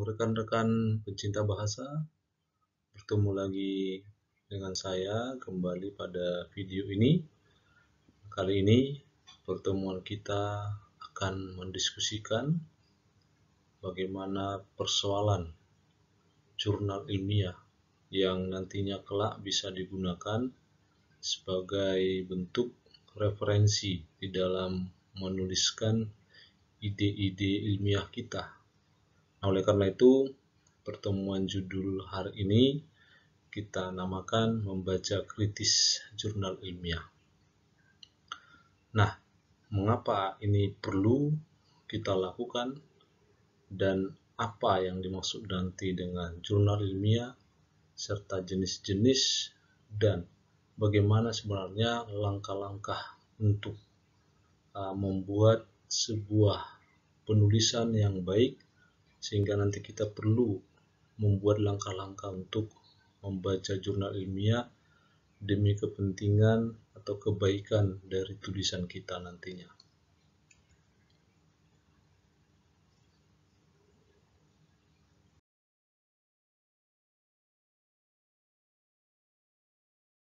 rekan-rekan pencinta bahasa, bertemu lagi dengan saya kembali pada video ini. Kali ini pertemuan kita akan mendiskusikan bagaimana persoalan jurnal ilmiah yang nantinya kelak bisa digunakan sebagai bentuk referensi di dalam menuliskan ide-ide ilmiah kita. Oleh karena itu, pertemuan judul hari ini kita namakan membaca kritis jurnal ilmiah. Nah, mengapa ini perlu kita lakukan dan apa yang dimaksud nanti dengan jurnal ilmiah serta jenis-jenis dan bagaimana sebenarnya langkah-langkah untuk membuat sebuah penulisan yang baik, sehingga nanti kita perlu membuat langkah-langkah untuk membaca jurnal ilmiah demi kepentingan atau kebaikan dari tulisan kita nantinya.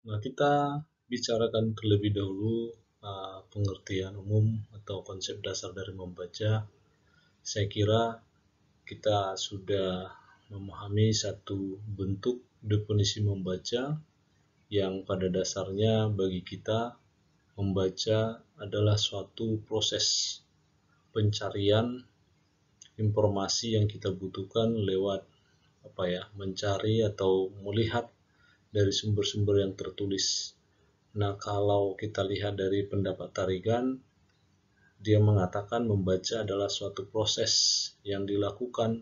Nah, kita bicarakan terlebih dahulu pengertian umum atau konsep dasar dari membaca. Saya kira kita sudah memahami satu bentuk definisi membaca yang pada dasarnya bagi kita membaca adalah suatu proses pencarian informasi yang kita butuhkan lewat mencari atau melihat dari sumber-sumber yang tertulis. Nah, kalau kita lihat dari pendapat Tarigan, dia mengatakan membaca adalah suatu proses yang dilakukan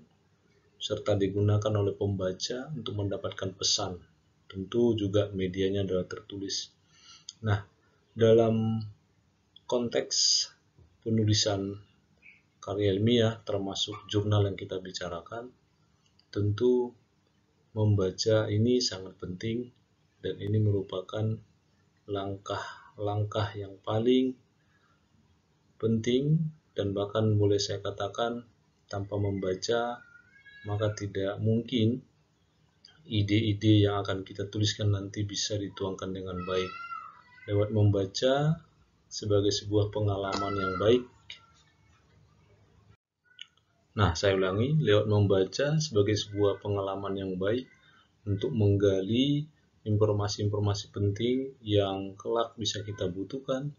serta digunakan oleh pembaca untuk mendapatkan pesan. Tentu juga medianya adalah tertulis. Nah, dalam konteks penulisan karya ilmiah termasuk jurnal yang kita bicarakan, tentu membaca ini sangat penting dan ini merupakan langkah-langkah yang paling penting, dan bahkan boleh saya katakan tanpa membaca maka tidak mungkin ide-ide yang akan kita tuliskan nanti bisa dituangkan dengan baik. Lewat membaca sebagai sebuah pengalaman yang baik. Nah, saya ulangi, lewat membaca sebagai sebuah pengalaman yang baik untuk menggali informasi-informasi penting yang kelak bisa kita butuhkan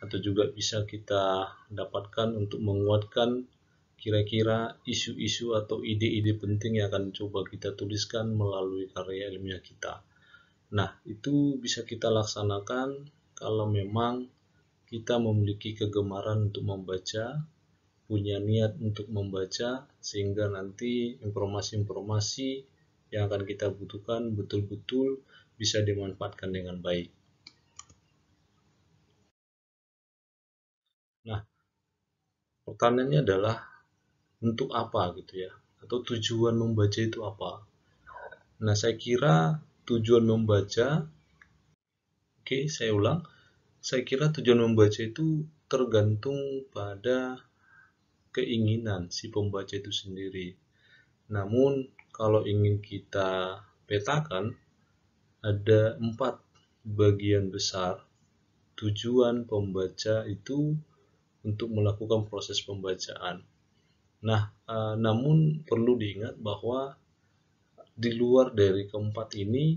atau juga bisa kita dapatkan untuk menguatkan kira-kira isu-isu atau ide-ide penting yang akan coba kita tuliskan melalui karya ilmiah kita. Nah, itu bisa kita laksanakan kalau memang kita memiliki kegemaran untuk membaca, punya niat untuk membaca, sehingga nanti informasi-informasi yang akan kita butuhkan betul-betul bisa dimanfaatkan dengan baik. Nah, pertanyaannya adalah untuk apa gitu ya, atau tujuan membaca itu apa? Nah, saya kira tujuan membaca, saya ulang, saya kira tujuan membaca itu tergantung pada keinginan si pembaca itu sendiri. Namun, kalau ingin kita petakan, ada 4 bagian besar tujuan pembaca itu untuk melakukan proses pembacaan. Nah, namun perlu diingat bahwa di luar dari keempat ini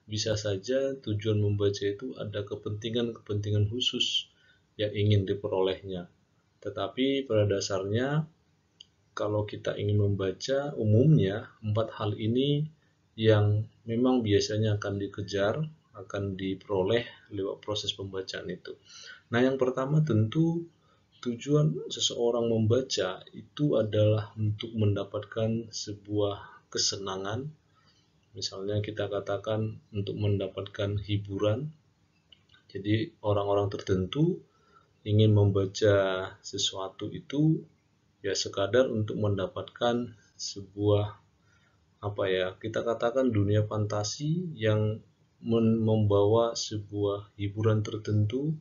bisa saja tujuan membaca itu ada kepentingan-kepentingan khusus yang ingin diperolehnya. Tetapi pada dasarnya kalau kita ingin membaca, umumnya 4 hal ini yang memang biasanya akan dikejar, akan diperoleh lewat proses pembacaan itu. Nah, yang pertama tentu tujuan seseorang membaca itu adalah untuk mendapatkan sebuah kesenangan. Misalnya kita katakan untuk mendapatkan hiburan. Jadi orang-orang tertentu ingin membaca sesuatu itu ya sekadar untuk mendapatkan sebuah kita katakan dunia fantasi yang membawa sebuah hiburan tertentu,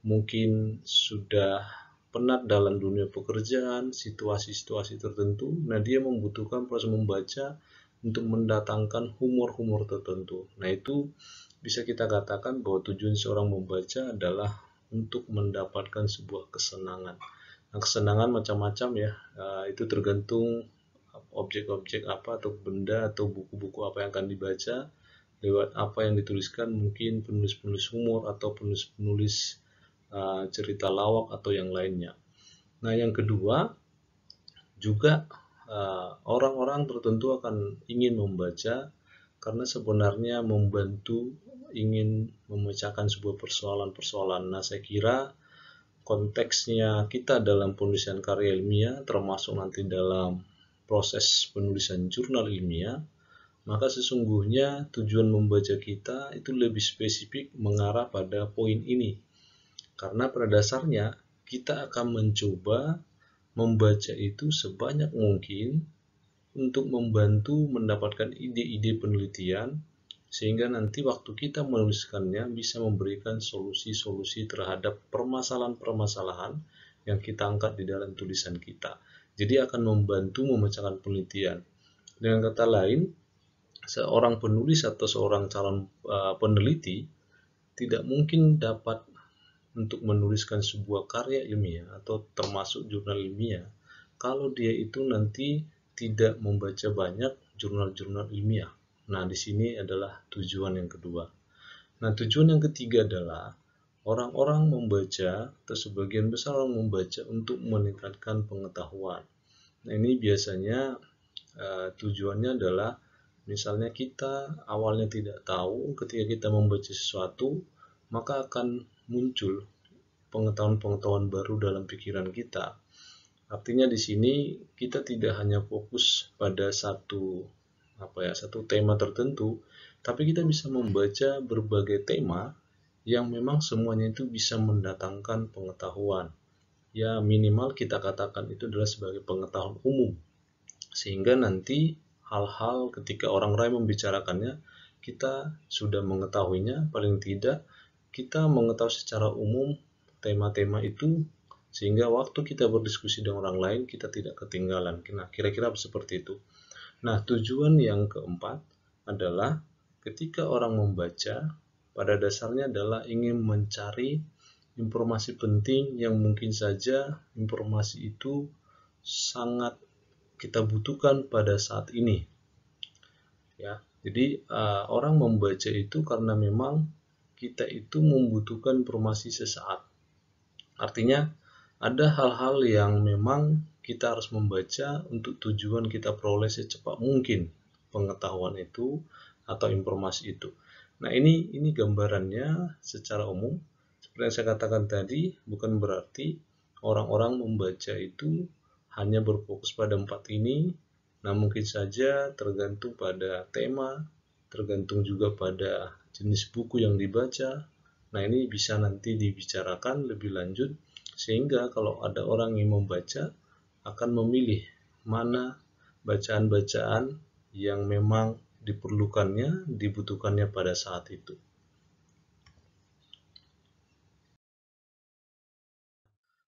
mungkin sudah penat dalam dunia pekerjaan, situasi-situasi tertentu, nah dia membutuhkan proses membaca untuk mendatangkan humor-humor tertentu. Nah itu bisa kita katakan bahwa tujuan seorang membaca adalah untuk mendapatkan sebuah kesenangan. Nah, kesenangan macam-macam ya, itu tergantung objek-objek apa atau benda atau buku-buku apa yang akan dibaca, lewat apa yang dituliskan, mungkin penulis-penulis humor atau penulis-penulis cerita lawak atau yang lainnya. Nah, yang kedua juga orang-orang tertentu akan ingin membaca karena sebenarnya membantu ingin memecahkan sebuah persoalan-persoalan. Nah, saya kira konteksnya kita dalam penulisan karya ilmiah, termasuk nanti dalam proses penulisan jurnal ilmiah, maka sesungguhnya tujuan membaca kita itu lebih spesifik mengarah pada poin ini. Karena pada dasarnya kita akan mencoba membaca itu sebanyak mungkin untuk membantu mendapatkan ide-ide penelitian, sehingga nanti waktu kita menuliskannya bisa memberikan solusi-solusi terhadap permasalahan-permasalahan yang kita angkat di dalam tulisan kita. Jadi akan membantu memecahkan penelitian. Dengan kata lain, seorang penulis atau seorang calon peneliti tidak mungkin dapat untuk menuliskan sebuah karya ilmiah atau termasuk jurnal ilmiah kalau dia itu nanti tidak membaca banyak jurnal-jurnal ilmiah. Nah, di sini adalah tujuan yang kedua. Nah, tujuan yang ketiga adalah orang-orang membaca atau sebagian besar orang membaca untuk meningkatkan pengetahuan. Nah, ini biasanya tujuannya adalah misalnya kita awalnya tidak tahu, ketika kita membaca sesuatu maka akan muncul pengetahuan-pengetahuan baru dalam pikiran kita. Artinya di sini kita tidak hanya fokus pada satu tema tertentu, tapi kita bisa membaca berbagai tema yang memang semuanya itu bisa mendatangkan pengetahuan. Ya minimal kita katakan itu adalah sebagai pengetahuan umum. Sehingga nanti hal-hal ketika orang lain membicarakannya, kita sudah mengetahuinya, paling tidak kita mengetahui secara umum tema-tema itu, sehingga waktu kita berdiskusi dengan orang lain kita tidak ketinggalan. Nah, kira-kira seperti itu. Nah, tujuan yang keempat adalah ketika orang membaca, pada dasarnya adalah ingin mencari informasi penting yang mungkin saja informasi itu sangat kita butuhkan pada saat ini. Ya, jadi orang membaca itu karena memang kita itu membutuhkan informasi sesaat. Artinya ada hal-hal yang memang kita harus membaca untuk tujuan kita peroleh secepat mungkin pengetahuan itu atau informasi itu. Nah, ini gambarannya secara umum. Seperti yang saya katakan tadi, bukan berarti orang-orang membaca itu hanya berfokus pada 4 ini. Nah, mungkin saja tergantung pada tema, tergantung juga pada jenis buku yang dibaca. Nah, ini bisa nanti dibicarakan lebih lanjut, sehingga kalau ada orang yang membaca akan memilih mana bacaan-bacaan yang memang dibutuhkannya pada saat itu.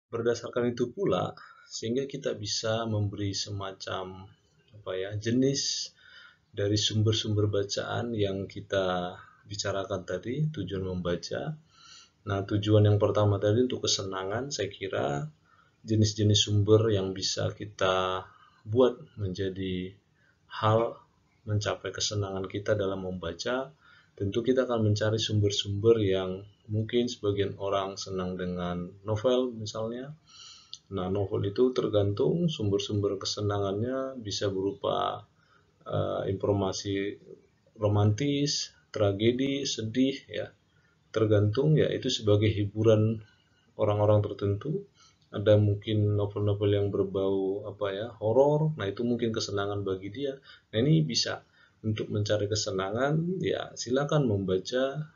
Berdasarkan itu pula, sehingga kita bisa memberi semacam jenis dari sumber-sumber bacaan yang kita bicarakan tadi, tujuan membaca. Nah, tujuan yang pertama tadi untuk kesenangan, saya kira jenis-jenis sumber yang bisa kita buat menjadi hal mencapai kesenangan kita dalam membaca. Tentu kita akan mencari sumber-sumber yang mungkin sebagian orang senang dengan novel misalnya. Nah, novel itu tergantung sumber-sumber kesenangannya bisa berupa informasi romantis, tragedi, sedih ya. Tergantung ya, itu sebagai hiburan orang-orang tertentu. Ada mungkin novel-novel yang berbau horor, nah itu mungkin kesenangan bagi dia. Nah, ini bisa untuk mencari kesenangan ya silakan membaca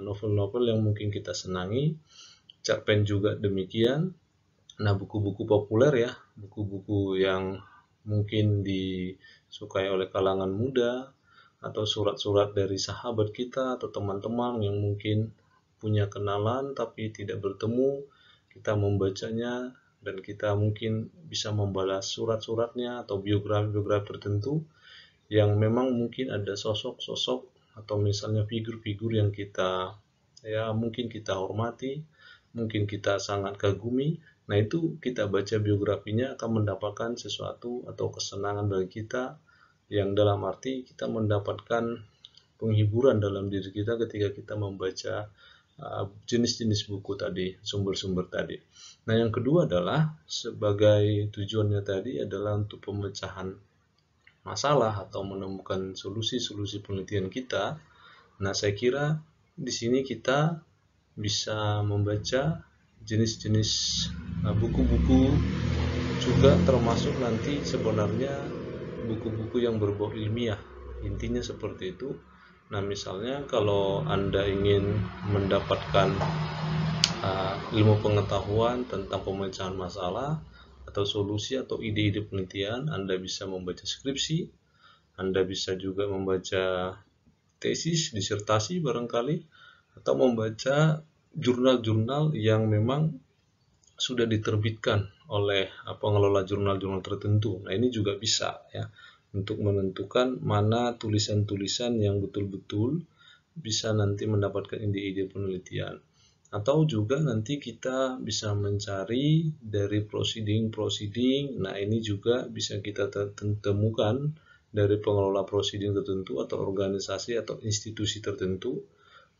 novel-novel yang mungkin kita senangi. Cerpen juga demikian. Nah, buku-buku populer ya, buku-buku yang mungkin disukai oleh kalangan muda, atau surat-surat dari sahabat kita atau teman-teman yang mungkin punya kenalan tapi tidak bertemu, kita membacanya dan kita mungkin bisa membalas surat-suratnya atau biografi-biografi tertentu yang memang mungkin ada sosok-sosok atau misalnya figur-figur yang kita mungkin kita hormati, mungkin kita sangat kagumi. Nah, itu kita baca biografinya akan mendapatkan sesuatu atau kesenangan bagi kita, yang dalam arti kita mendapatkan penghiburan dalam diri kita ketika kita membaca jenis-jenis buku tadi, sumber-sumber tadi. Nah, yang kedua adalah sebagai tujuannya tadi adalah untuk pemecahan masalah atau menemukan solusi-solusi penelitian kita. Nah, saya kira di sini kita bisa membaca jenis-jenis buku-buku, juga termasuk nanti sebenarnya buku-buku yang berbau ilmiah. Intinya seperti itu. Nah, misalnya kalau Anda ingin mendapatkan ilmu pengetahuan tentang pemecahan masalah atau solusi atau ide-ide penelitian, Anda bisa membaca skripsi, Anda bisa juga membaca tesis, disertasi barangkali, atau membaca jurnal-jurnal yang memang sudah diterbitkan oleh pengelola jurnal-jurnal tertentu. Nah, ini juga bisa ya untuk menentukan mana tulisan-tulisan yang betul-betul bisa nanti mendapatkan ide-ide penelitian. Atau juga nanti kita bisa mencari dari proceeding. Nah, ini juga bisa kita temukan dari pengelola proceeding tertentu atau organisasi atau institusi tertentu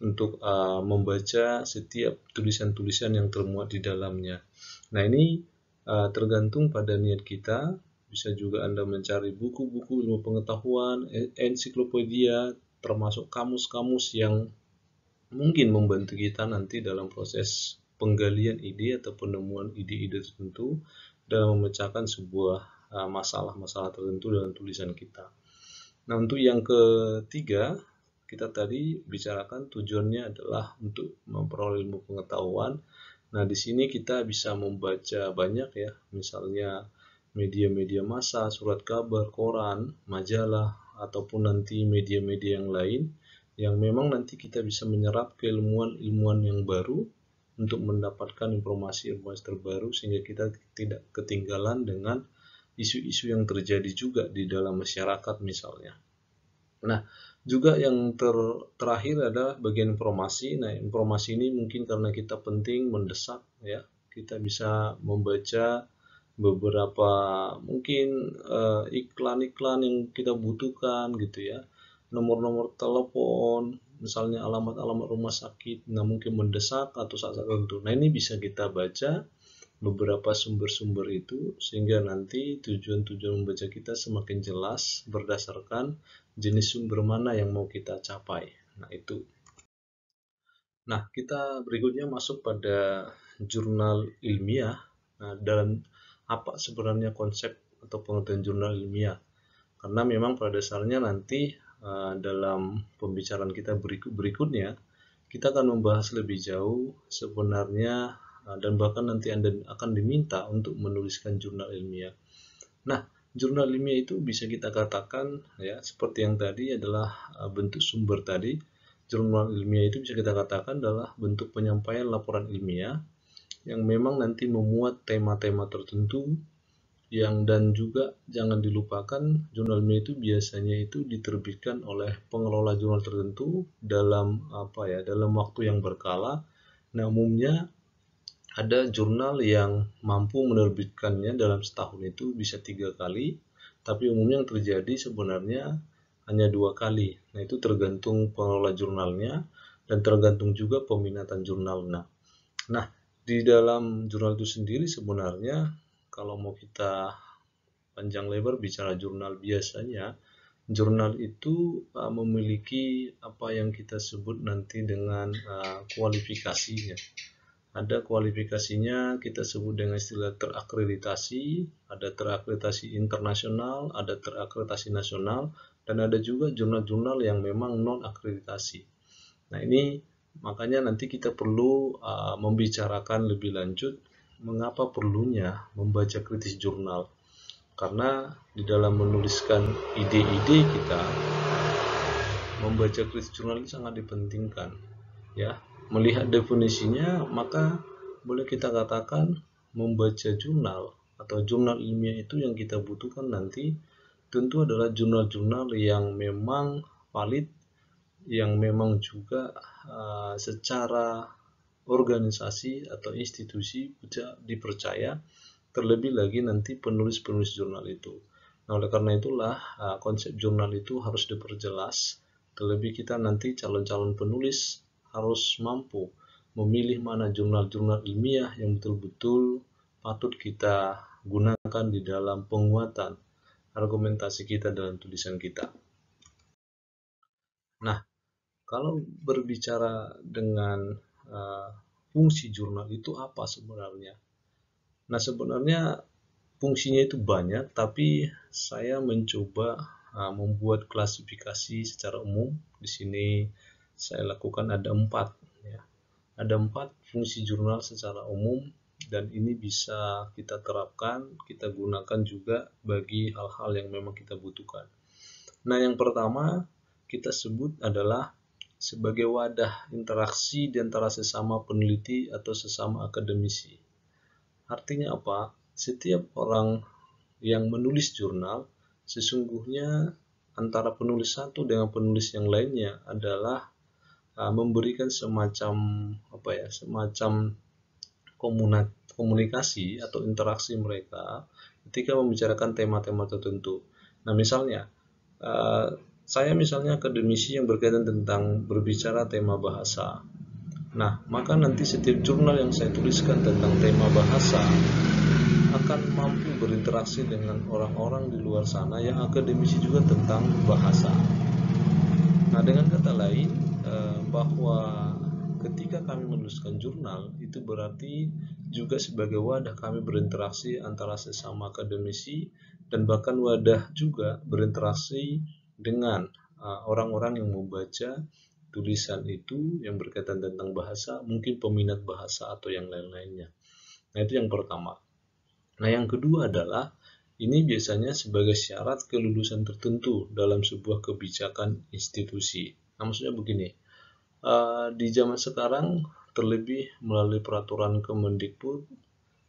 untuk membaca setiap tulisan-tulisan yang termuat di dalamnya. Nah, ini tergantung pada niat kita. Bisa juga Anda mencari buku-buku ilmu pengetahuan, ensiklopedia, termasuk kamus-kamus yang mungkin membantu kita nanti dalam proses penggalian ide atau penemuan ide-ide tertentu dalam memecahkan sebuah masalah-masalah tertentu dalam tulisan kita. Nah, untuk yang ketiga, kita tadi bicarakan tujuannya adalah untuk memperoleh ilmu pengetahuan. Nah, di sini kita bisa membaca banyak ya, misalnya media-media massa, surat kabar, koran, majalah, ataupun nanti media-media yang lain, yang memang nanti kita bisa menyerap keilmuan-ilmuwan yang baru untuk mendapatkan informasi-informasi terbaru, sehingga kita tidak ketinggalan dengan isu-isu yang terjadi juga di dalam masyarakat misalnya. Nah, juga yang terakhir adalah bagian informasi. Nah, informasi ini mungkin karena kita penting, mendesak ya, kita bisa membaca beberapa mungkin iklan-iklan yang kita butuhkan gitu ya, nomor-nomor telepon, misalnya alamat-alamat rumah sakit, nah mungkin mendesak atau saat tertentu. Nah, ini bisa kita baca beberapa sumber-sumber itu sehingga nanti tujuan-tujuan membaca kita semakin jelas berdasarkan jenis sumber mana yang mau kita capai. Nah, itu. Nah, kita berikutnya masuk pada jurnal ilmiah. Nah, dalam apa sebenarnya konsep atau pengertian jurnal ilmiah? Karena memang pada dasarnya nanti dalam pembicaraan kita berikutnya, kita akan membahas lebih jauh sebenarnya dan bahkan nanti Anda akan diminta untuk menuliskan jurnal ilmiah. Nah, jurnal ilmiah itu bisa kita katakan ya seperti yang tadi adalah bentuk sumber tadi. Jurnal ilmiah itu bisa kita katakan adalah bentuk penyampaian laporan ilmiah yang memang nanti memuat tema-tema tertentu, yang dan juga jangan dilupakan jurnal ilmiah itu biasanya itu diterbitkan oleh pengelola jurnal tertentu dalam dalam waktu yang berkala. Nah, umumnya ada jurnal yang mampu menerbitkannya dalam setahun itu bisa 3 kali, tapi umumnya yang terjadi sebenarnya hanya 2 kali. Nah, itu tergantung pengelola jurnalnya dan tergantung juga peminatan jurnal. Nah, di dalam jurnal itu sendiri sebenarnya kalau mau kita panjang lebar bicara jurnal, biasanya jurnal itu memiliki apa yang kita sebut nanti dengan kualifikasinya. Ada kualifikasinya, kita sebut dengan istilah terakreditasi, ada terakreditasi internasional, ada terakreditasi nasional, dan ada juga jurnal-jurnal yang memang non-akreditasi. Nah, ini makanya nanti kita perlu membicarakan lebih lanjut mengapa perlunya membaca kritis jurnal. Karena di dalam menuliskan ide-ide kita, membaca kritis jurnal itu sangat dipentingkan. Ya, melihat definisinya, maka boleh kita katakan membaca jurnal atau jurnal ilmiah itu yang kita butuhkan nanti tentu adalah jurnal-jurnal yang memang valid, yang memang juga secara organisasi atau institusi bisa dipercaya, terlebih lagi nanti penulis-penulis jurnal itu. Nah, oleh karena itulah konsep jurnal itu harus diperjelas, terlebih kita nanti calon-calon penulis harus mampu memilih mana jurnal-jurnal ilmiah yang betul-betul patut kita gunakan di dalam penguatan argumentasi kita dalam tulisan kita. Nah, kalau berbicara dengan fungsi jurnal itu apa sebenarnya? Nah, sebenarnya fungsinya itu banyak, tapi saya mencoba membuat klasifikasi secara umum. Di sini saya lakukan ada 4. Ya. Ada 4 fungsi jurnal secara umum, dan ini bisa kita terapkan, kita gunakan juga bagi hal-hal yang memang kita butuhkan. Nah, yang pertama kita sebut adalah sebagai wadah interaksi di antara sesama peneliti atau sesama akademisi. Artinya apa? Setiap orang yang menulis jurnal, sesungguhnya antara penulis satu dengan penulis yang lainnya adalah memberikan semacam komunikasi atau interaksi mereka ketika membicarakan tema-tema tertentu. Nah, misalnya saya misalnya akademisi yang berkaitan tentang berbicara tema bahasa. Nah, maka nanti setiap jurnal yang saya tuliskan tentang tema bahasa akan mampu berinteraksi dengan orang-orang di luar sana yang akademisi juga tentang bahasa. Nah, dengan kata lain, bahwa ketika kami menuliskan jurnal, itu berarti juga sebagai wadah kami berinteraksi antara sesama akademisi, dan bahkan wadah juga berinteraksi dengan orang-orang yang membaca tulisan itu yang berkaitan tentang bahasa, mungkin peminat bahasa atau yang lain-lainnya. Nah, itu yang pertama. Nah, yang kedua adalah ini biasanya sebagai syarat kelulusan tertentu dalam sebuah kebijakan institusi. Nah, maksudnya begini, di zaman sekarang terlebih melalui peraturan Kemendikbud,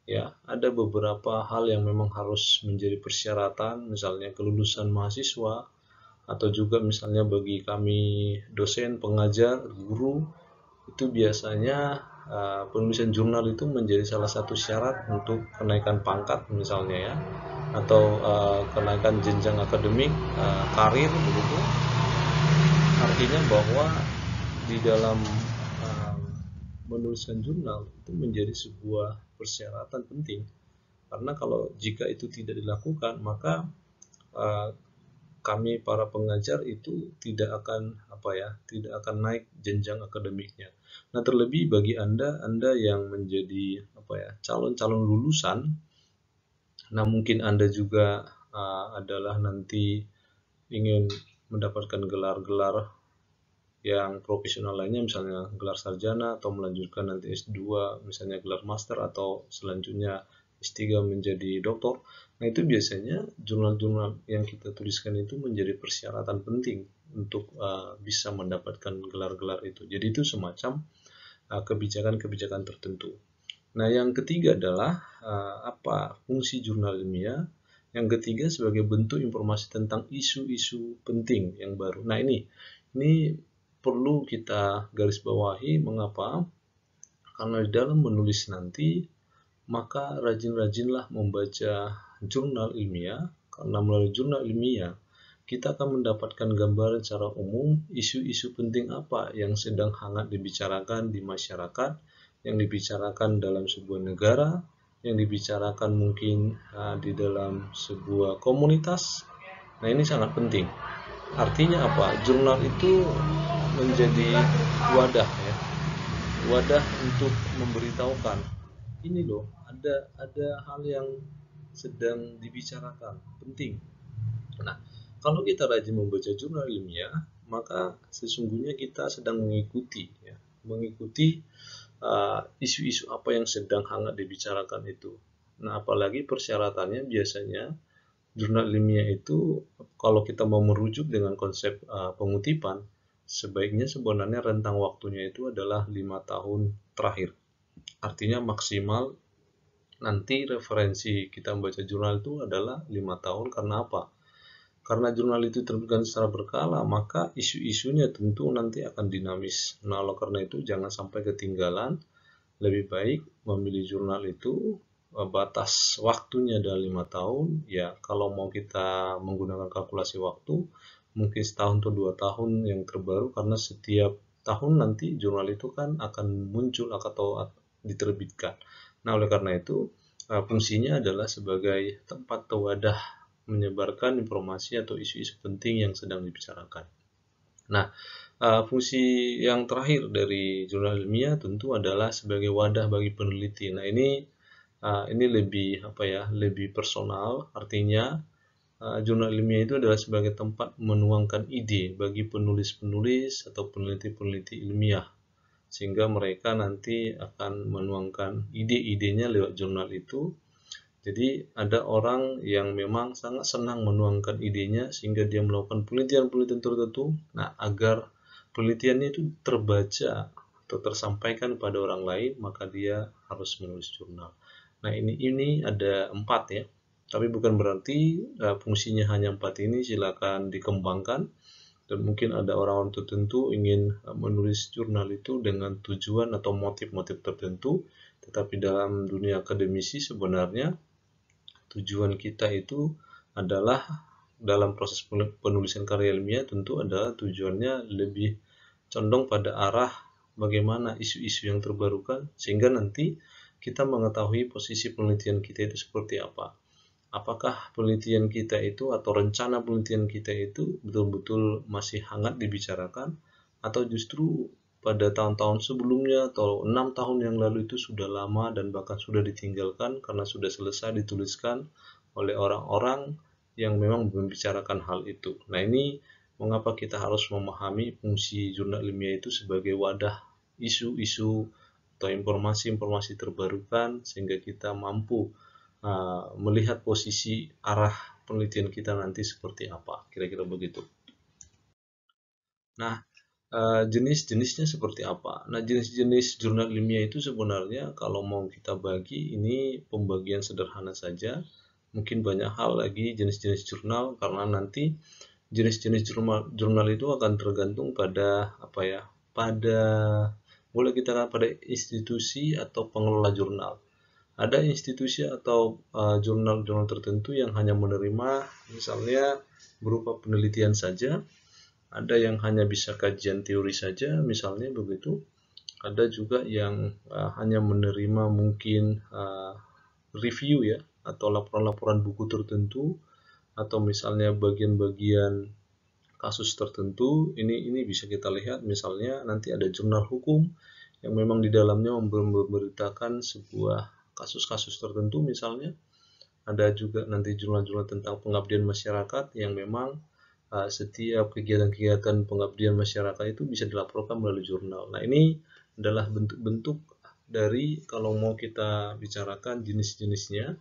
ya, ada beberapa hal yang memang harus menjadi persyaratan, misalnya kelulusan mahasiswa, atau juga misalnya bagi kami dosen, pengajar, guru, itu biasanya penulisan jurnal itu menjadi salah satu syarat untuk kenaikan pangkat misalnya, ya, atau kenaikan jenjang akademik, karir begitu. Artinya bahwa di dalam menuliskan jurnal itu menjadi sebuah persyaratan penting, karena kalau jika itu tidak dilakukan, maka kami para pengajar itu tidak akan naik jenjang akademiknya. Nah, terlebih bagi Anda yang menjadi calon-calon lulusan, nah mungkin Anda juga adalah nanti ingin mendapatkan gelar-gelar yang profesional lainnya, misalnya gelar sarjana, atau melanjutkan nanti S2, misalnya gelar master, atau selanjutnya S3 menjadi doktor. Nah, itu biasanya jurnal-jurnal yang kita tuliskan itu menjadi persyaratan penting untuk bisa mendapatkan gelar-gelar itu. Jadi itu semacam kebijakan-kebijakan tertentu. Nah, yang ketiga adalah apa fungsi jurnal ilmiah? Yang ketiga sebagai bentuk informasi tentang isu-isu penting yang baru. Nah, ini perlu kita garis bawahi. Mengapa? Karena di dalam menulis nanti, maka rajin-rajinlah membaca jurnal ilmiah, karena melalui jurnal ilmiah kita akan mendapatkan gambaran secara umum isu-isu penting apa yang sedang hangat dibicarakan di masyarakat, yang dibicarakan dalam sebuah negara, yang dibicarakan mungkin di dalam sebuah komunitas. Nah, ini sangat penting. Artinya apa? Jurnal itu menjadi wadah, ya, wadah untuk memberitahukan ini loh, ada hal yang sedang dibicarakan penting. Nah, kalau kita rajin membaca jurnal ilmiah, maka sesungguhnya kita sedang mengikuti isu-isu apa yang sedang hangat dibicarakan itu. Nah, apalagi persyaratannya biasanya jurnal ilmiah itu, kalau kita mau merujuk dengan konsep pengutipan, sebaiknya sebenarnya rentang waktunya itu adalah 5 tahun terakhir. Artinya maksimal nanti referensi kita membaca jurnal itu adalah 5 tahun. Karena apa? Karena jurnal itu terbitkan secara berkala, maka isu-isunya tentu nanti akan dinamis. Nah, oleh karena itu jangan sampai ketinggalan. Lebih baik memilih jurnal itu batas waktunya adalah 5 tahun. Ya, kalau mau kita menggunakan kalkulasi waktu, mungkin setahun atau 2 tahun yang terbaru, karena setiap tahun nanti jurnal itu kan akan muncul atau diterbitkan. Nah, oleh karena itu fungsinya adalah sebagai tempat atau wadah menyebarkan informasi atau isu-isu penting yang sedang dibicarakan. Nah, fungsi yang terakhir dari jurnal ilmiah tentu adalah sebagai wadah bagi peneliti. Nah, ini lebih lebih personal. Artinya, jurnal ilmiah itu adalah sebagai tempat menuangkan ide bagi penulis-penulis atau peneliti-peneliti ilmiah, sehingga mereka nanti akan menuangkan ide-idenya lewat jurnal itu. Jadi ada orang yang memang sangat senang menuangkan idenya sehingga dia melakukan penelitian-penelitian tertentu. Nah, agar penelitiannya itu terbaca atau tersampaikan pada orang lain, maka dia harus menulis jurnal. Nah, ini ada 4 ya. Tapi bukan berarti fungsinya hanya 4 ini, silakan dikembangkan. Dan mungkin ada orang-orang tertentu ingin menulis jurnal itu dengan tujuan atau motif-motif tertentu. Tetapi dalam dunia akademisi sebenarnya tujuan kita itu adalah dalam proses penulisan karya ilmiah tentu adalah tujuannya lebih condong pada arah bagaimana isu-isu yang terbarukan, sehingga nanti kita mengetahui posisi penelitian kita itu seperti apa. Apakah penelitian kita itu atau rencana penelitian kita itu betul-betul masih hangat dibicarakan, atau justru pada tahun-tahun sebelumnya atau 6 tahun yang lalu itu sudah lama dan bahkan sudah ditinggalkan karena sudah selesai dituliskan oleh orang-orang yang memang membicarakan hal itu. Nah, ini mengapa kita harus memahami fungsi jurnal ilmiah itu sebagai wadah isu-isu atau informasi-informasi terbarukan, sehingga kita mampu melihat posisi arah penelitian kita nanti seperti apa, kira-kira begitu. Nah, jenis-jenisnya seperti apa? Nah, jenis-jenis jurnal ilmiah itu sebenarnya kalau mau kita bagi, ini pembagian sederhana saja. Mungkin banyak hal lagi jenis-jenis jurnal, karena nanti jenis-jenis jurnal itu akan tergantung pada pada boleh kita katakan pada institusi atau pengelola jurnal. Ada institusi atau jurnal-jurnal tertentu yang hanya menerima misalnya berupa penelitian saja, ada yang hanya bisa kajian teori saja misalnya begitu, ada juga yang hanya menerima mungkin review ya, atau laporan-laporan buku tertentu, atau misalnya bagian-bagian kasus tertentu. Ini bisa kita lihat, misalnya nanti ada jurnal hukum yang memang di dalamnya memberitakan sebuah kasus-kasus tertentu misalnya. Ada juga nanti jurnal-jurnal tentang pengabdian masyarakat yang memang setiap kegiatan-kegiatan pengabdian masyarakat itu bisa dilaporkan melalui jurnal. Nah, ini adalah bentuk-bentuk dari kalau mau kita bicarakan jenis-jenisnya.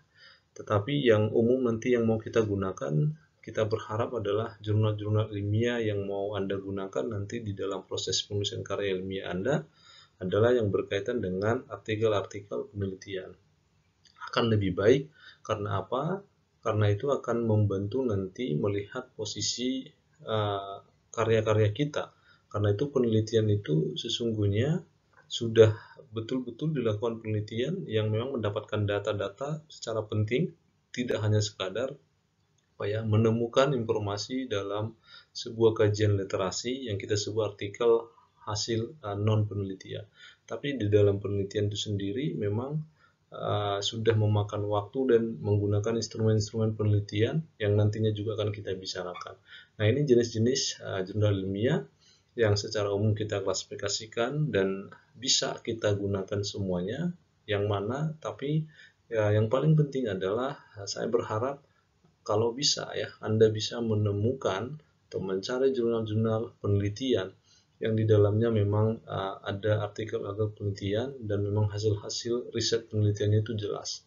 Tetapi yang umum nanti yang mau kita gunakan, kita berharap adalah jurnal-jurnal ilmiah yang mau Anda gunakan nanti di dalam proses penulisan karya ilmiah Anda adalah yang berkaitan dengan artikel-artikel penelitian. Akan lebih baik, karena apa? Karena itu akan membantu nanti melihat posisi karya-karya kita. Karena itu penelitian itu sesungguhnya sudah betul-betul dilakukan penelitian yang memang mendapatkan data-data secara penting, tidak hanya sekadar menemukan informasi dalam sebuah kajian literasi yang kita sebut artikel hasil non penelitian. Tapi di dalam penelitian itu sendiri memang sudah memakan waktu dan menggunakan instrumen-instrumen penelitian yang nantinya juga akan kita bicarakan. Nah, ini jenis-jenis jurnal ilmiah yang secara umum kita klasifikasikan dan bisa kita gunakan semuanya, yang mana tapi yang paling penting adalah saya berharap kalau bisa ya Anda bisa menemukan atau mencari jurnal-jurnal penelitian yang di dalamnya memang ada artikel-artikel penelitian dan memang hasil-hasil riset penelitiannya itu jelas.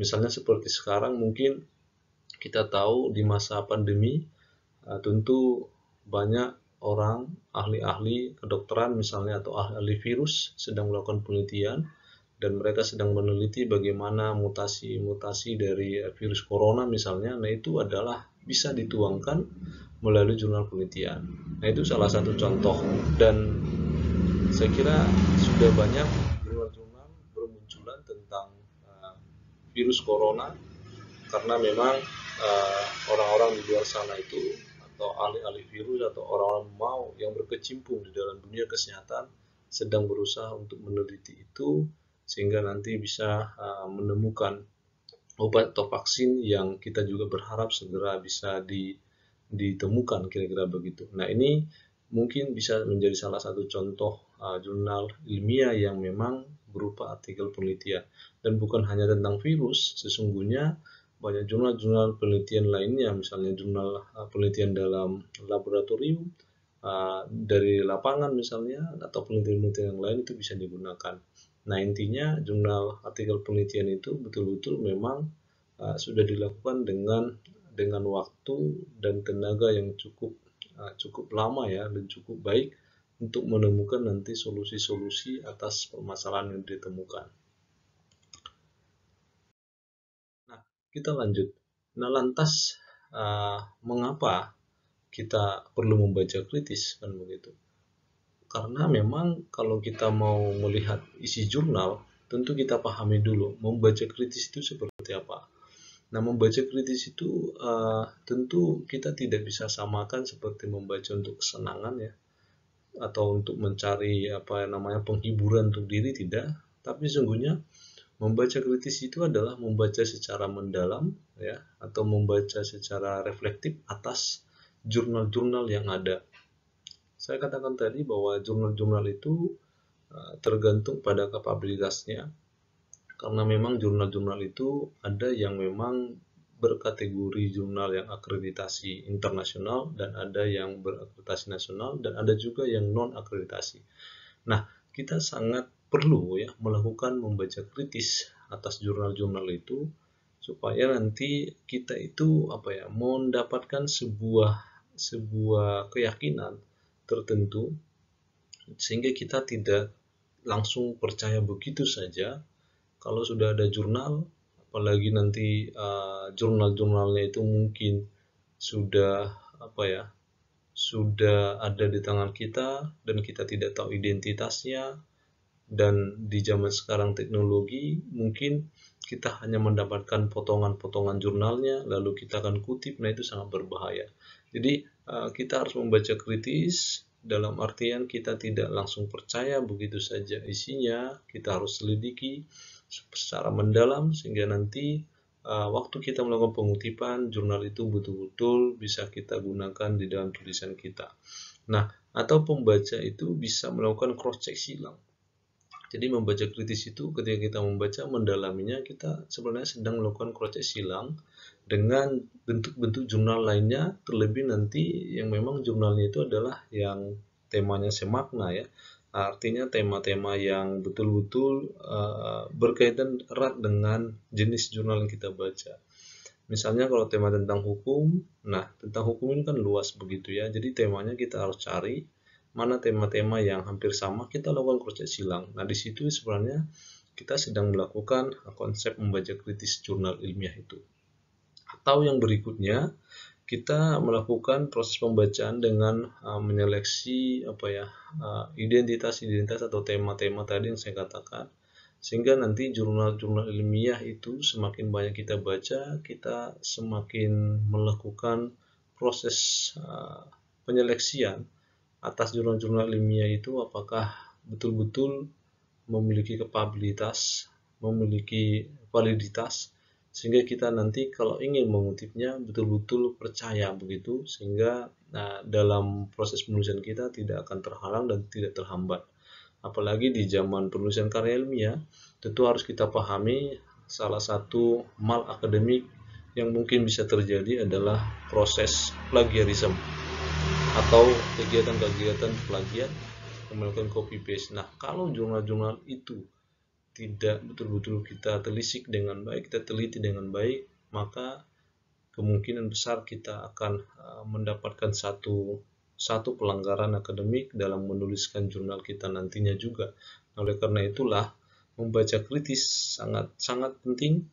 Misalnya seperti sekarang mungkin kita tahu di masa pandemi tentu banyak orang ahli-ahli kedokteran misalnya atau ahli virus sedang melakukan penelitian, dan mereka sedang meneliti bagaimana mutasi-mutasi dari virus corona misalnya. Nah, itu adalah bisa dituangkan melalui jurnal penelitian. Nah, itu salah satu contoh, dan saya kira sudah banyak jurnal-jurnal bermunculan tentang virus corona, karena memang orang-orang di luar sana itu, atau ahli-ahli virus atau orang-orang mau yang berkecimpung di dalam dunia kesehatan, sedang berusaha untuk meneliti itu sehingga nanti bisa menemukan obat atau vaksin yang kita juga berharap segera bisa ditemukan, kira-kira begitu. Nah, ini mungkin bisa menjadi salah satu contoh jurnal ilmiah yang memang berupa artikel penelitian, dan bukan hanya tentang virus. Sesungguhnya banyak jurnal-jurnal penelitian lainnya, misalnya jurnal penelitian dalam laboratorium, dari lapangan misalnya, atau penelitian-penelitian yang lain, itu bisa digunakan. Nah, intinya jurnal artikel penelitian itu betul-betul memang sudah dilakukan dengan waktu dan tenaga yang cukup lama ya, dan cukup baik untuk menemukan nanti solusi-solusi atas permasalahan yang ditemukan. Nah, kita lanjut. Nah, lantas mengapa kita perlu membaca kritis, kan begitu? Karena memang kalau kita mau melihat isi jurnal, tentu kita pahami dulu membaca kritis itu seperti apa. Nah, membaca kritis itu tentu kita tidak bisa samakan seperti membaca untuk kesenangan ya, atau untuk mencari apa namanya penghiburan untuk diri, tidak. Tapi sesungguhnya membaca kritis itu adalah membaca secara mendalam ya, atau membaca secara reflektif atas jurnal-jurnal yang ada. Saya katakan tadi bahwa jurnal-jurnal itu tergantung pada kapabilitasnya, karena memang jurnal-jurnal itu ada yang memang berkategori jurnal yang akreditasi internasional, dan ada yang berakreditasi nasional, dan ada juga yang non akreditasi. Nah, kita sangat perlu ya melakukan membaca kritis atas jurnal-jurnal itu, supaya nanti kita itu mendapatkan sebuah keyakinan tertentu, sehingga kita tidak langsung percaya begitu saja kalau sudah ada jurnal, apalagi nanti jurnal-jurnalnya itu mungkin sudah sudah ada di tangan kita dan kita tidak tahu identitasnya. Dan di zaman sekarang teknologi, mungkin kita hanya mendapatkan potongan-potongan jurnalnya lalu kita akan kutip. Nah, itu sangat berbahaya. Jadi kita harus membaca kritis, dalam artian kita tidak langsung percaya begitu saja isinya. Kita harus selidiki secara mendalam sehingga nanti waktu kita melakukan pengutipan jurnal itu betul-betul bisa kita gunakan di dalam tulisan kita. Nah, atau pembaca itu bisa melakukan cross check silang. Jadi membaca kritis itu ketika kita membaca mendalaminya, kita sebenarnya sedang melakukan cross check silang dengan bentuk-bentuk jurnal lainnya, terlebih nanti yang memang jurnalnya itu adalah yang temanya semakna ya. Artinya tema-tema yang betul-betul berkaitan erat dengan jenis jurnal yang kita baca. Misalnya kalau tema tentang hukum, nah tentang hukum ini kan luas begitu ya. Jadi temanya kita harus cari mana tema-tema yang hampir sama, kita lakukan cross check silang. Nah, di situ sebenarnya kita sedang melakukan konsep membaca kritis jurnal ilmiah itu. Atau yang berikutnya, kita melakukan proses pembacaan dengan menyeleksi identitas-identitas atau tema-tema tadi yang saya katakan, sehingga nanti jurnal-jurnal ilmiah itu semakin banyak kita baca, kita semakin melakukan proses penyeleksian atas jurnal-jurnal ilmiah itu, apakah betul-betul memiliki kapabilitas, memiliki validitas, sehingga kita nanti kalau ingin mengutipnya betul-betul percaya begitu, sehingga dalam proses penulisan kita tidak akan terhalang dan tidak terhambat. Apalagi di zaman penulisan karya ilmiah, tentu harus kita pahami salah satu mal akademik yang mungkin bisa terjadi adalah proses plagiarisme atau kegiatan-kegiatan plagiat yang melakukan copy paste. Nah, kalau jurnal-jurnal itu tidak betul-betul kita telisik dengan baik, kita teliti dengan baik, maka kemungkinan besar kita akan mendapatkan satu pelanggaran akademik dalam menuliskan jurnal kita nantinya juga. Oleh karena itulah membaca kritis sangat penting,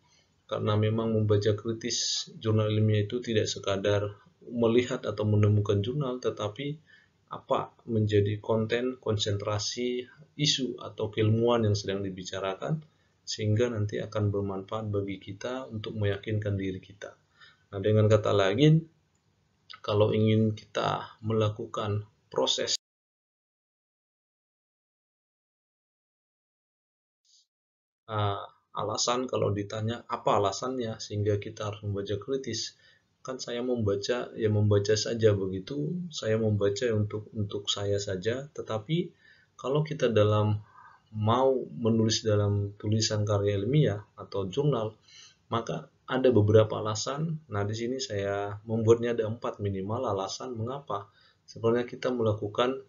karena memang membaca kritis jurnal ilmiah itu tidak sekadar melihat atau menemukan jurnal, tetapi apa menjadi konten, konsentrasi isu atau keilmuan yang sedang dibicarakan, sehingga nanti akan bermanfaat bagi kita untuk meyakinkan diri kita. Nah, dengan kata lain, kalau ingin kita melakukan proses alasan, kalau ditanya apa alasannya sehingga kita harus membaca kritis, kan saya membaca saja begitu, saya membaca untuk saya saja. Tetapi kalau kita mau menulis dalam tulisan karya ilmiah atau jurnal, maka ada beberapa alasan. Nah, di sini saya membuatnya ada 4 minimal alasan mengapa sebenarnya kita melakukan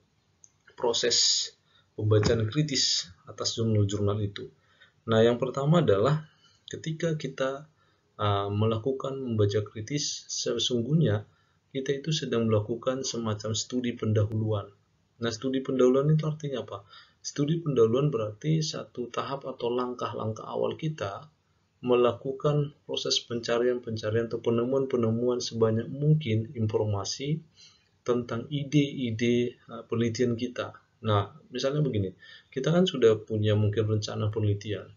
proses pembacaan kritis atas jurnal-jurnal itu. Nah, yang pertama adalah ketika kita melakukan membaca kritis, sesungguhnya kita itu sedang melakukan semacam studi pendahuluan. Nah, studi pendahuluan itu artinya apa? Studi pendahuluan berarti satu tahap atau langkah-langkah awal kita melakukan proses pencarian-pencarian atau penemuan-penemuan sebanyak mungkin informasi tentang ide-ide penelitian kita. Nah, misalnya begini, kita kan sudah punya mungkin rencana penelitian.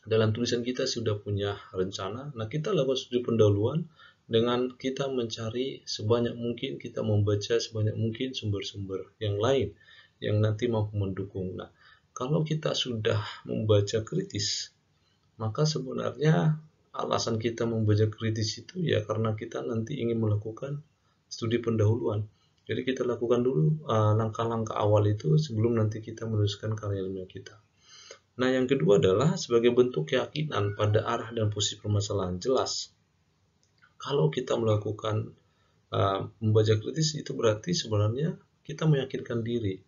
Dalam tulisan kita sudah punya rencana. Nah, kita lakukan studi pendahuluan dengan kita mencari sebanyak mungkin, kita membaca sebanyak mungkin sumber-sumber yang lain yang nanti mampu mendukung. Nah, kalau kita sudah membaca kritis, maka sebenarnya alasan kita membaca kritis itu ya karena kita nanti ingin melakukan studi pendahuluan. Jadi kita lakukan dulu langkah-langkah awal itu sebelum nanti kita menuliskan karya ilmiah kita. Nah, yang kedua adalah sebagai bentuk keyakinan pada arah dan posisi permasalahan. Jelas, kalau kita melakukan membaca kritis itu berarti sebenarnya kita meyakinkan diri.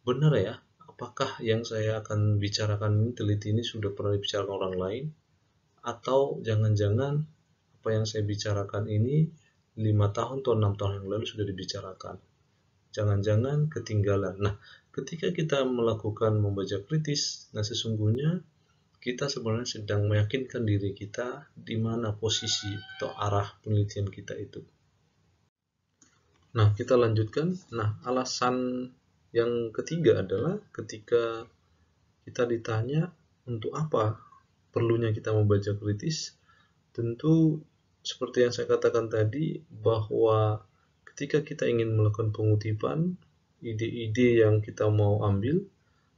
Benar ya, apakah yang saya akan bicarakan ini, teliti ini sudah pernah dibicarakan orang lain? Atau jangan-jangan apa yang saya bicarakan ini 5 tahun atau 6 tahun yang lalu sudah dibicarakan. Jangan-jangan ketinggalan. Nah, ketika kita melakukan membaca kritis, nah sesungguhnya kita sebenarnya sedang meyakinkan diri kita di mana posisi atau arah penelitian kita itu. Nah, kita lanjutkan. Nah, alasan yang ketiga adalah ketika kita ditanya untuk apa perlunya kita membaca kritis, tentu seperti yang saya katakan tadi, bahwa ketika kita ingin melakukan pengutipan ide-ide yang kita mau ambil,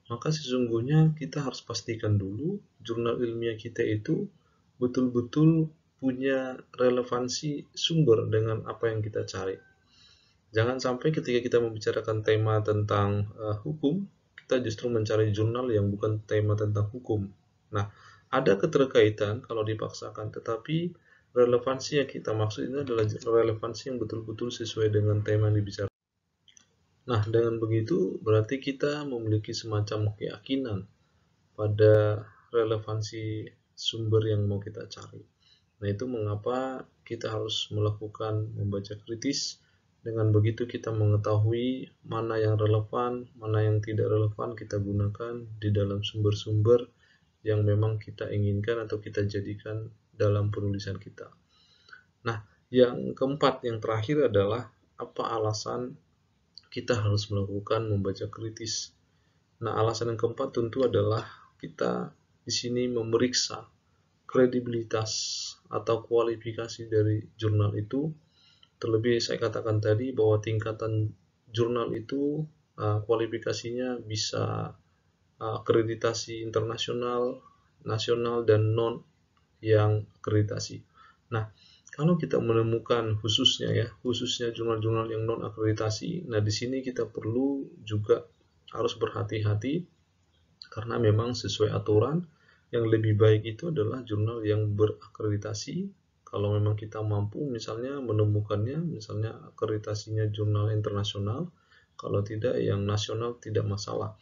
maka sesungguhnya kita harus pastikan dulu jurnal ilmiah kita itu betul-betul punya relevansi sumber dengan apa yang kita cari. Jangan sampai ketika kita membicarakan tema tentang hukum, kita justru mencari jurnal yang bukan tema tentang hukum. Nah, ada keterkaitan kalau dipaksakan, tetapi relevansi yang kita maksud ini adalah relevansi yang betul-betul sesuai dengan tema yang dibicarakan. Nah, dengan begitu berarti kita memiliki semacam keyakinan pada relevansi sumber yang mau kita cari. Nah, itu mengapa kita harus melakukan membaca kritis. Dengan begitu kita mengetahui mana yang relevan, mana yang tidak relevan kita gunakan di dalam sumber-sumber yang memang kita inginkan atau kita jadikan dalam penulisan kita. Nah, yang keempat, yang terakhir adalah apa alasan kita harus melakukan membaca kritis. Nah, alasan yang keempat tentu adalah kita di sini memeriksa kredibilitas atau kualifikasi dari jurnal itu. Terlebih saya katakan tadi bahwa tingkatan jurnal itu kualifikasinya bisa akreditasi internasional, nasional, dan non yang akreditasi. Nah, kalau kita menemukan khususnya jurnal-jurnal yang non akreditasi, nah di sini kita perlu juga harus berhati-hati karena memang sesuai aturan yang lebih baik itu adalah jurnal yang berakreditasi. Kalau memang kita mampu misalnya menemukannya, misalnya akreditasinya jurnal internasional, kalau tidak yang nasional tidak masalah.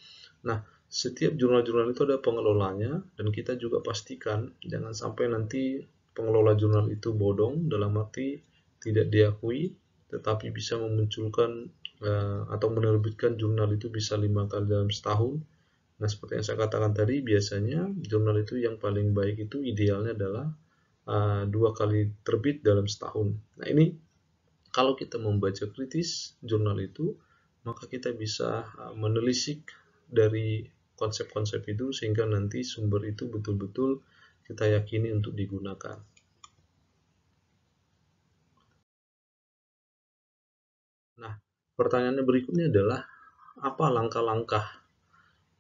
Nah, setiap jurnal-jurnal itu ada pengelolanya, dan kita juga pastikan jangan sampai nanti pengelola jurnal itu bodong, dalam arti tidak diakui, tetapi bisa memunculkan atau menerbitkan jurnal itu bisa 5 kali dalam setahun, Nah, seperti yang saya katakan tadi, biasanya jurnal itu yang paling baik itu idealnya adalah 2 kali terbit dalam setahun. Nah, ini kalau kita membaca kritis jurnal itu, maka kita bisa menelisik dari konsep-konsep itu sehingga nanti sumber itu betul-betul kita yakini untuk digunakan. Nah, pertanyaannya berikutnya adalah apa langkah-langkah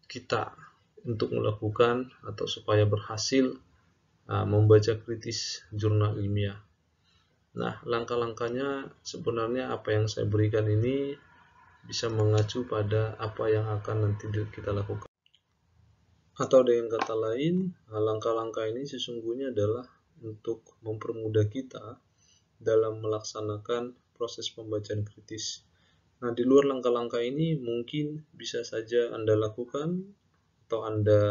kita untuk melakukan atau supaya berhasil membaca kritis jurnal ilmiah. Nah, langkah-langkahnya sebenarnya apa yang saya berikan ini bisa mengacu pada apa yang akan nanti kita lakukan. Atau dengan kata lain, langkah-langkah ini sesungguhnya adalah untuk mempermudah kita dalam melaksanakan proses pembacaan kritis. Nah, di luar langkah-langkah ini mungkin bisa saja Anda lakukan atau Anda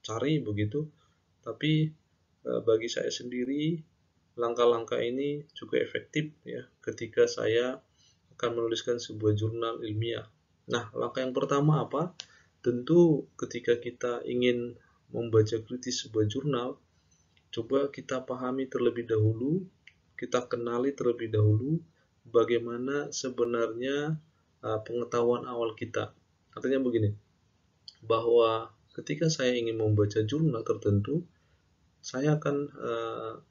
cari begitu, tapi bagi saya sendiri langkah-langkah ini cukup efektif ya ketika saya akan menuliskan sebuah jurnal ilmiah. Nah, langkah yang pertama apa? Tentu ketika kita ingin membaca kritis sebuah jurnal, coba kita pahami terlebih dahulu, kita kenali terlebih dahulu bagaimana sebenarnya pengetahuan awal kita. Artinya begini, bahwa ketika saya ingin membaca jurnal tertentu, saya akan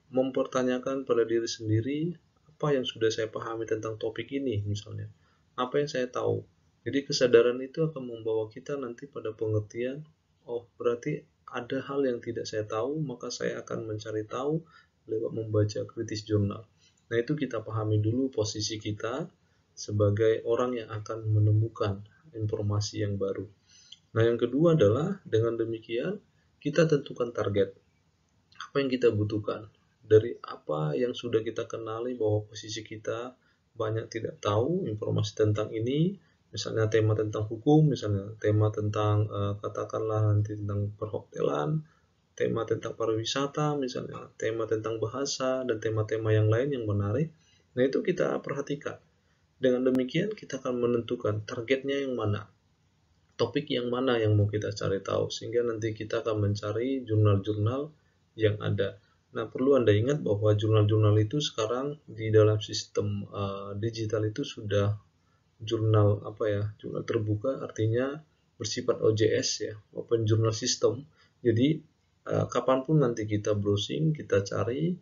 mempertanyakan pada diri sendiri apa yang sudah saya pahami tentang topik ini misalnya. Apa yang saya tahu. Jadi kesadaran itu akan membawa kita nanti pada pengertian, oh berarti ada hal yang tidak saya tahu, maka saya akan mencari tahu lewat membaca kritis jurnal. Nah, itu kita pahami dulu posisi kita sebagai orang yang akan menemukan informasi yang baru. Nah, yang kedua adalah dengan demikian kita tentukan target. Apa yang kita butuhkan? Dari apa yang sudah kita kenali bahwa posisi kita banyak tidak tahu informasi tentang ini, misalnya tema tentang hukum, misalnya tema tentang katakanlah nanti tentang perhotelan, tema tentang pariwisata, misalnya tema tentang bahasa dan tema-tema yang lain yang menarik. Nah, itu kita perhatikan. Dengan demikian kita akan menentukan targetnya yang mana, topik yang mana yang mau kita cari tahu, sehingga nanti kita akan mencari jurnal-jurnal yang ada. Nah, perlu Anda ingat bahwa jurnal-jurnal itu sekarang di dalam sistem digital itu sudah jurnal jurnal terbuka, artinya bersifat OJS ya, Open Journal System. Jadi kapanpun nanti kita browsing, kita cari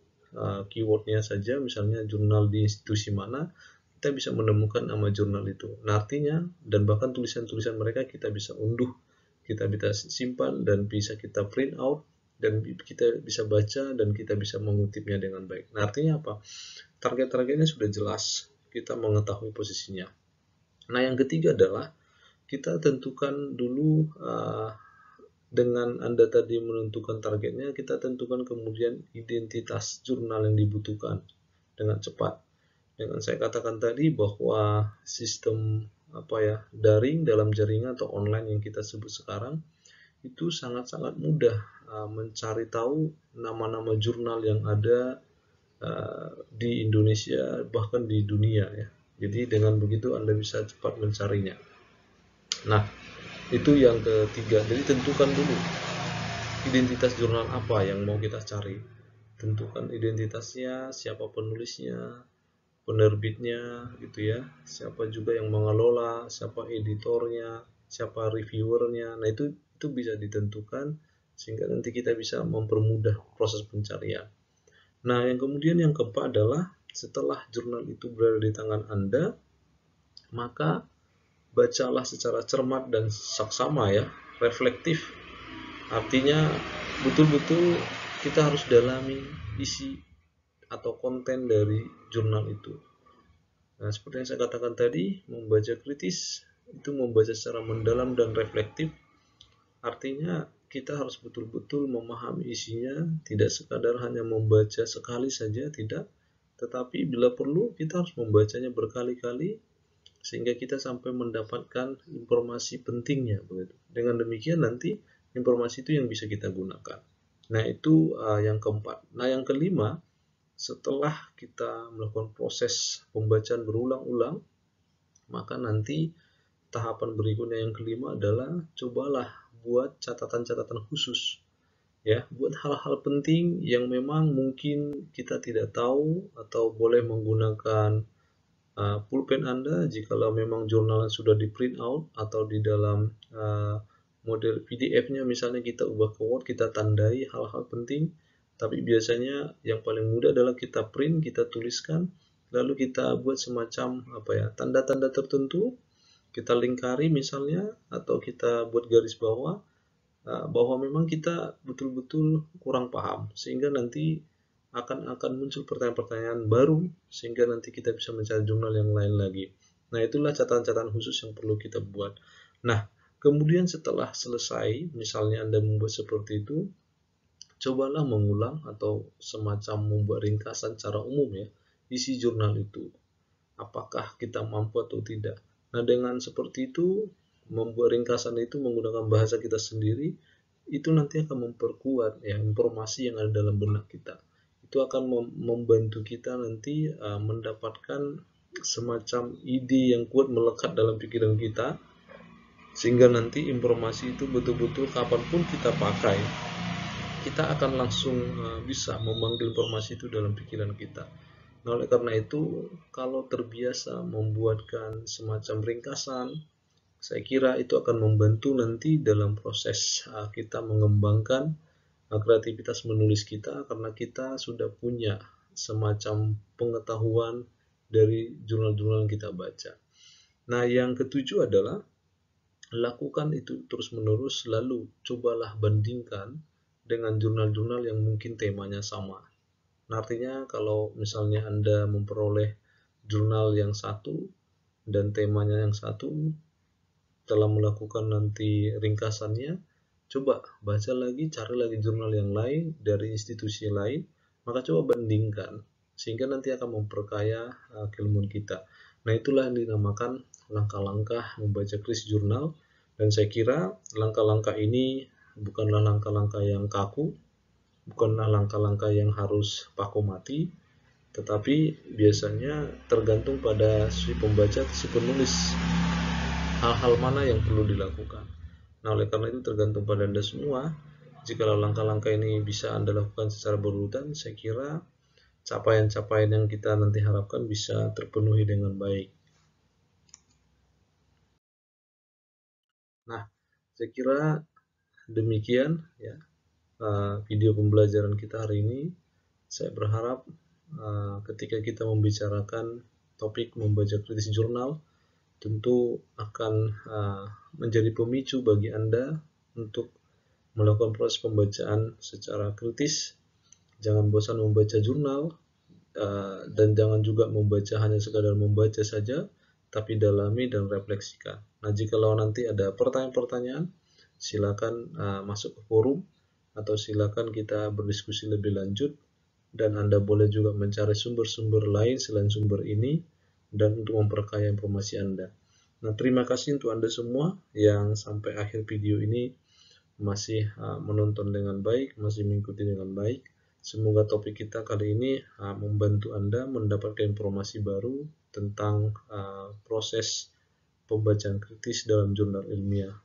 keywordnya saja, misalnya jurnal di institusi mana, kita bisa menemukan nama jurnal itu. Nah, artinya dan bahkan tulisan-tulisan mereka kita bisa unduh, kita bisa simpan dan bisa kita print out dan kita bisa baca dan kita bisa mengutipnya dengan baik. Nah, artinya apa? Target-targetnya sudah jelas, kita mengetahui posisinya. Nah, yang ketiga adalah kita tentukan dulu dengan Anda tadi menentukan targetnya, kita tentukan kemudian identitas jurnal yang dibutuhkan dengan cepat. Dengan saya katakan tadi bahwa sistem daring dalam jaringan atau online yang kita sebut sekarang itu sangat-sangat mudah mencari tahu nama-nama jurnal yang ada di Indonesia bahkan di dunia ya. Jadi dengan begitu Anda bisa cepat mencarinya. Nah, itu yang ketiga. Jadi tentukan dulu identitas jurnal apa yang mau kita cari. Tentukan identitasnya, siapa penulisnya, penerbitnya gitu ya, siapa juga yang mengelola, siapa editornya, siapa reviewernya. Nah, itu bisa ditentukan sehingga nanti kita bisa mempermudah proses pencarian. Nah, yang kemudian yang keempat adalah setelah jurnal itu berada di tangan Anda, maka bacalah secara cermat dan saksama ya, reflektif. Artinya betul-betul kita harus dalami isi atau konten dari jurnal itu. Nah, seperti yang saya katakan tadi, membaca kritis itu membaca secara mendalam dan reflektif. Artinya kita harus betul-betul memahami isinya, tidak sekadar hanya membaca sekali saja, tidak. Tetapi bila perlu kita harus membacanya berkali-kali sehingga kita sampai mendapatkan informasi pentingnya begitu. Dengan demikian nanti informasi itu yang bisa kita gunakan. Nah, itu yang keempat. Nah, yang kelima, setelah kita melakukan proses pembacaan berulang-ulang, maka nanti tahapan berikutnya yang kelima adalah cobalah buat catatan-catatan khusus. Ya, buat hal-hal penting yang memang mungkin kita tidak tahu, atau boleh menggunakan pulpen Anda jikalau memang jurnalnya sudah di print out atau di dalam model PDF-nya, misalnya kita ubah ke Word, kita tandai hal-hal penting. Tapi biasanya yang paling mudah adalah kita print, kita tuliskan, lalu kita buat semacam tanda-tanda tertentu, kita lingkari misalnya, atau kita buat garis bawah bahwa memang kita betul-betul kurang paham, sehingga nanti akan muncul pertanyaan-pertanyaan baru, sehingga nanti kita bisa mencari jurnal yang lain lagi. Nah, itulah catatan-catatan khusus yang perlu kita buat. Nah, kemudian setelah selesai, misalnya Anda membuat seperti itu, cobalah mengulang atau semacam membuat ringkasan secara umum ya, isi jurnal itu. Apakah kita mampu atau tidak. Nah, dengan seperti itu, membuat ringkasan itu menggunakan bahasa kita sendiri, itu nanti akan memperkuat ya informasi yang ada dalam benak kita. Itu akan membantu kita nanti mendapatkan semacam ide yang kuat melekat dalam pikiran kita, sehingga nanti informasi itu betul-betul kapanpun kita pakai, kita akan langsung bisa memanggil informasi itu dalam pikiran kita. Nah, oleh karena itu, kalau terbiasa membuatkan semacam ringkasan, saya kira itu akan membantu nanti dalam proses kita mengembangkan kreativitas menulis kita, karena kita sudah punya semacam pengetahuan dari jurnal-jurnal yang kita baca. Nah, yang ketujuh adalah lakukan itu terus-menerus, lalu cobalah bandingkan dengan jurnal-jurnal yang mungkin temanya sama. Nah, artinya kalau misalnya Anda memperoleh jurnal yang satu dan temanya yang satu, dalam melakukan nanti ringkasannya, coba baca lagi, cari lagi jurnal yang lain dari institusi lain, maka coba bandingkan, sehingga nanti akan memperkaya keilmuan kita. Nah, itulah yang dinamakan langkah-langkah membaca kritis jurnal, dan saya kira langkah-langkah ini bukanlah langkah-langkah yang kaku, bukanlah langkah-langkah yang harus paku mati, tetapi biasanya tergantung pada si pembaca, si penulis, hal-hal mana yang perlu dilakukan. Nah, oleh karena itu tergantung pada Anda semua. Jika langkah-langkah ini bisa Anda lakukan secara berurutan, saya kira capaian-capaian yang kita nanti harapkan bisa terpenuhi dengan baik. Nah, saya kira demikian ya video pembelajaran kita hari ini. Saya berharap ketika kita membicarakan topik membaca kritis jurnal, tentu akan menjadi pemicu bagi Anda untuk melakukan proses pembacaan secara kritis. Jangan bosan membaca jurnal, dan jangan juga membaca hanya sekadar membaca saja, tapi dalami dan refleksikan. Nah, jikalau nanti ada pertanyaan-pertanyaan, silakan masuk ke forum, atau silakan kita berdiskusi lebih lanjut, dan Anda boleh juga mencari sumber-sumber lain selain sumber ini, dan untuk memperkaya informasi Anda. Nah, terima kasih untuk Anda semua yang sampai akhir video ini masih menonton dengan baik, masih mengikuti dengan baik. Semoga topik kita kali ini membantu Anda mendapatkan informasi baru tentang proses pembacaan kritis dalam jurnal ilmiah.